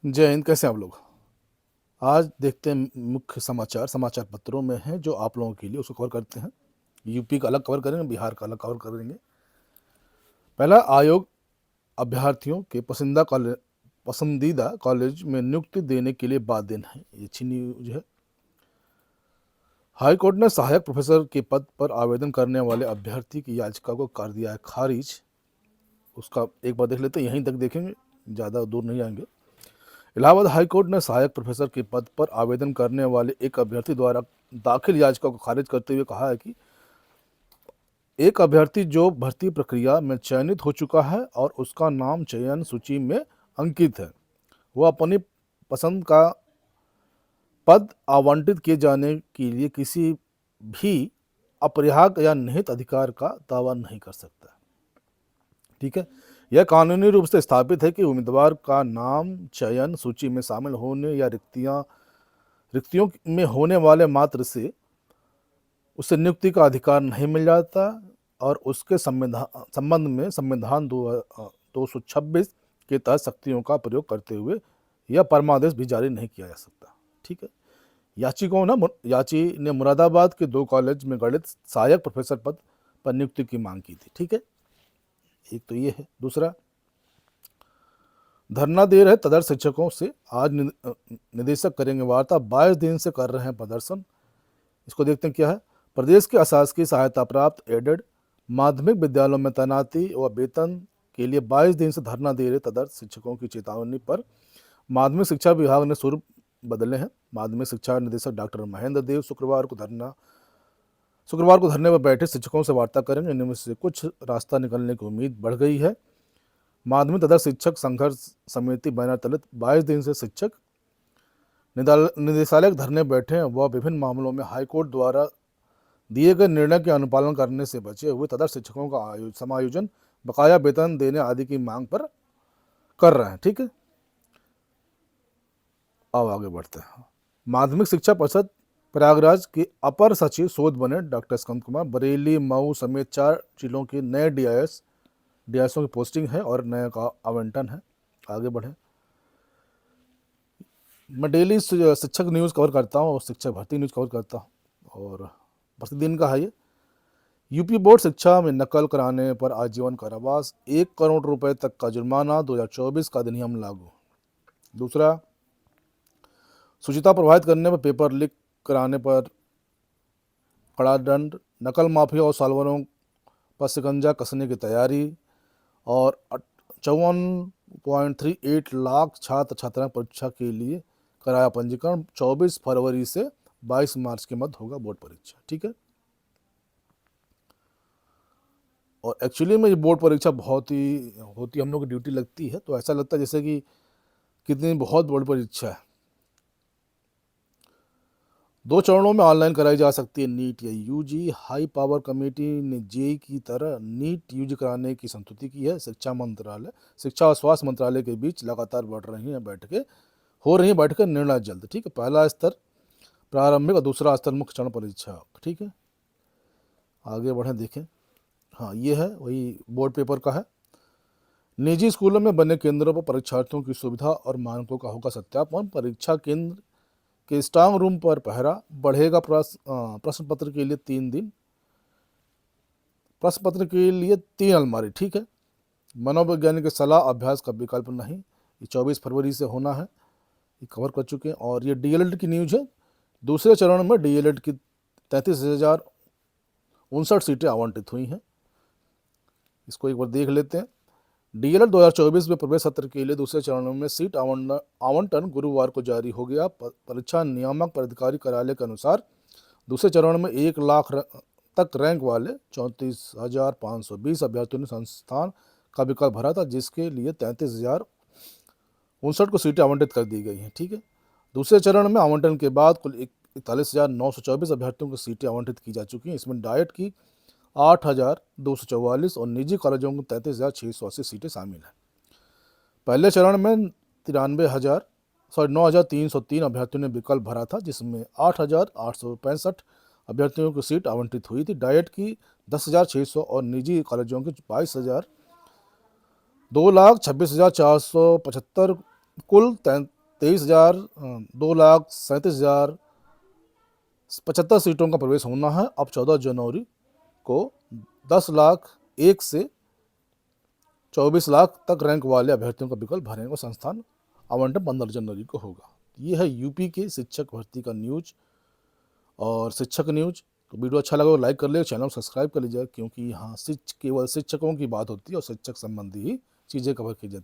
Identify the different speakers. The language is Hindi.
Speaker 1: जय हिंद। कैसे हैं आप लोग? आज देखते हैं मुख्य समाचार पत्रों में हैं जो आप लोगों के लिए उसको कवर करते हैं। यूपी का अलग कवर करेंगे, बिहार का अलग कवर करेंगे। पहला, आयोग अभ्यर्थियों के पसंदीदा कॉलेज में नियुक्ति देने के लिए बाध्य है। ये अच्छी न्यूज है। हाईकोर्ट ने सहायक प्रोफेसर के पद पर आवेदन करने वाले अभ्यर्थी की याचिका को कर दिया है खारिज। उसका एक बार देख लेते हैं, यहीं तक देखेंगे, ज़्यादा दूर नहीं आएंगे। इलाहाबाद हाईकोर्ट ने सहायक प्रोफेसर के पद पर आवेदन करने वाले एक अभ्यर्थी द्वारा दाखिल याचिका को खारिज करते हुए कहा है कि एक अभ्यर्थी जो भर्ती प्रक्रिया में चयनित हो चुका है और उसका नाम चयन सूची में अंकित है, वह अपनी पसंद का पद आवंटित किए जाने के लिए किसी भी अपरिहार्य या निहित अधिकार का दावा नहीं कर सकता। ठीक है, यह कानूनी रूप से स्थापित है कि उम्मीदवार का नाम चयन सूची में शामिल होने या रिक्तियों में होने वाले मात्र से उसे नियुक्ति का अधिकार नहीं मिल जाता और उसके संबंध में संविधान 226 के तहत शक्तियों का प्रयोग करते हुए यह परमादेश भी जारी नहीं किया जा सकता। ठीक है, याची ने मुरादाबाद के 2 कॉलेज में गणित सहायक प्रोफेसर पद पर नियुक्ति की मांग की थी। ठीक है, एक तो ये है। दूसरा, धरना दे रहे तदर्थ शिक्षकों से आज निदेशक करेंगे वार्ता। 22 दिन से कर रहे हैं प्रदर्शन। इसको देखते हैं क्या है। प्रदेश के अशासकीय सहायता प्राप्त एडेड माध्यमिक विद्यालयों में तैनाती व वेतन के लिए 22 दिन से धरना दे रहे तदर्थ शिक्षकों की चेतावनी पर माध्यमिक शिक्षा विभाग ने स्वरूप बदले हैं। माध्यमिक शिक्षा निदेशक डॉक्टर महेंद्र देव शुक्रवार को धरने पर बैठे शिक्षकों से वार्ता करेंगे। इनमें से कुछ रास्ता निकलने की उम्मीद बढ़ गई है। माध्यमिक तथा शिक्षक संघर्ष समिति बैनर तले 22 दिन से शिक्षक निदेशालय धरने बैठे हैं। वह विभिन्न मामलों में हाईकोर्ट द्वारा दिए गए निर्णय के अनुपालन करने से बचे हुए तथा शिक्षकों का समायोजन, बकाया वेतन देने आदि की मांग पर कर रहे हैं। ठीक है, अब आगे बढ़ते हैं। माध्यमिक शिक्षा परिषद प्रयागराज के अपर सचिव शोध बने डॉक्टर स्कंद कुमार। बरेली, मऊ समेत 4 जिलों के नए डीआईएसओ की पोस्टिंग है और नए का आवंटन है। आगे बढ़े। मैं डेली शिक्षक न्यूज़ कवर करता हूँ और शिक्षक भर्ती न्यूज़ कवर करता हूँ और प्रतिदिन का है ये। यूपी बोर्ड शिक्षा में नकल कराने पर आजीवन कारावास, 1 करोड़ रुपए तक का जुर्माना, 2024 का अधिनियम लागू। दूसरा, शुचिता प्रभावित करने पर पेपर लीक कराने पर कड़ा दंड, नकल माफिया और सालवरों पर शिकंजा कसने की तैयारी और 54.38 लाख छात्र छात्राएं परीक्षा के लिए कराया पंजीकरण। 24 फरवरी से 22 मार्च के मध्य होगा बोर्ड परीक्षा। ठीक है, और एक्चुअली में ये बोर्ड परीक्षा बहुत ही होती, हम लोग की ड्यूटी लगती है तो ऐसा लगता है जैसे कि कितनी बहुत बड़ी परीक्षा है। 2 चरणों में ऑनलाइन कराई जा सकती है नीट या यूजी। हाई पावर कमेटी ने जेई की तरह नीट यूजी कराने की संस्तुति की है। शिक्षा और स्वास्थ्य मंत्रालय के बीच लगातार बढ़ रही हैं बैठकें, निर्णय जल्द। ठीक है, पहला स्तर प्रारंभिक और दूसरा स्तर मुख्य चरण परीक्षा। ठीक है, आगे बढ़ें, देखें। हाँ, ये है वही बोर्ड पेपर का है। निजी स्कूलों में बने केंद्रों पर परीक्षार्थियों की सुविधा और मानकों का होगा सत्यापन। परीक्षा केंद्र के स्ट्रांग रूम पर पहरा बढ़ेगा। प्रश्न पत्र के लिए 3 दिन, प्रश्न पत्र के लिए 3 अलमारी। ठीक है, मनोवैज्ञानिक की सलाह अभ्यास का विकल्प नहीं। ये 24 फरवरी से होना है, ये कवर कर चुके हैं। और ये डीएलएड की न्यूज है। दूसरे चरण में डीएलएड की 33,059 सीटें आवंटित हुई हैं। इसको एक बार देख लेते हैं। डीएलएड 2024 में प्रवेश सत्र के लिए दूसरे चरण में सीट आवंटन गुरुवार को जारी हो गया। परीक्षा नियामक प्राधिकारी कार्यालय के अनुसार दूसरे चरण में 1 लाख तक रैंक वाले 34,520 अभ्यर्थियों ने संस्थान का विकल्प भरा था, जिसके लिए 33,059 को सीटें आवंटित कर दी गई हैं। ठीक है, दूसरे चरण में आवंटन के बाद कुल 41,924 अभ्यर्थियों को सीटें आवंटित की जा चुकी हैं। इसमें डाइट की 8,244 और निजी कॉलेजों को 33,680 सीटें शामिल हैं। पहले चरण में 9,303 अभ्यर्थियों ने विकल्प भरा था, जिसमें 8,865 अभ्यर्थियों को सीट आवंटित हुई थी। डाइट की 10,600 और निजी कॉलेजों की 22,000 2,26,475 कुल 23,000 2,37,075 सीटों का प्रवेश होना है। अब 14 जनवरी को 10 लाख 1 से 24 लाख तक रैंक वाले अभ्यर्थियों का विकल्प भरने का संस्थान आवंटन 15 जनवरी को होगा। ये है यूपी के शिक्षक भर्ती का न्यूज और शिक्षक न्यूज। तो वीडियो अच्छा लगा तो लाइक कर लीजिए, चैनल सब्सक्राइब कर लीजिए, क्योंकि यहाँ केवल शिक्षकों की बात होती है और शिक्षक संबंधी ही चीज़ें कवर की जाती है।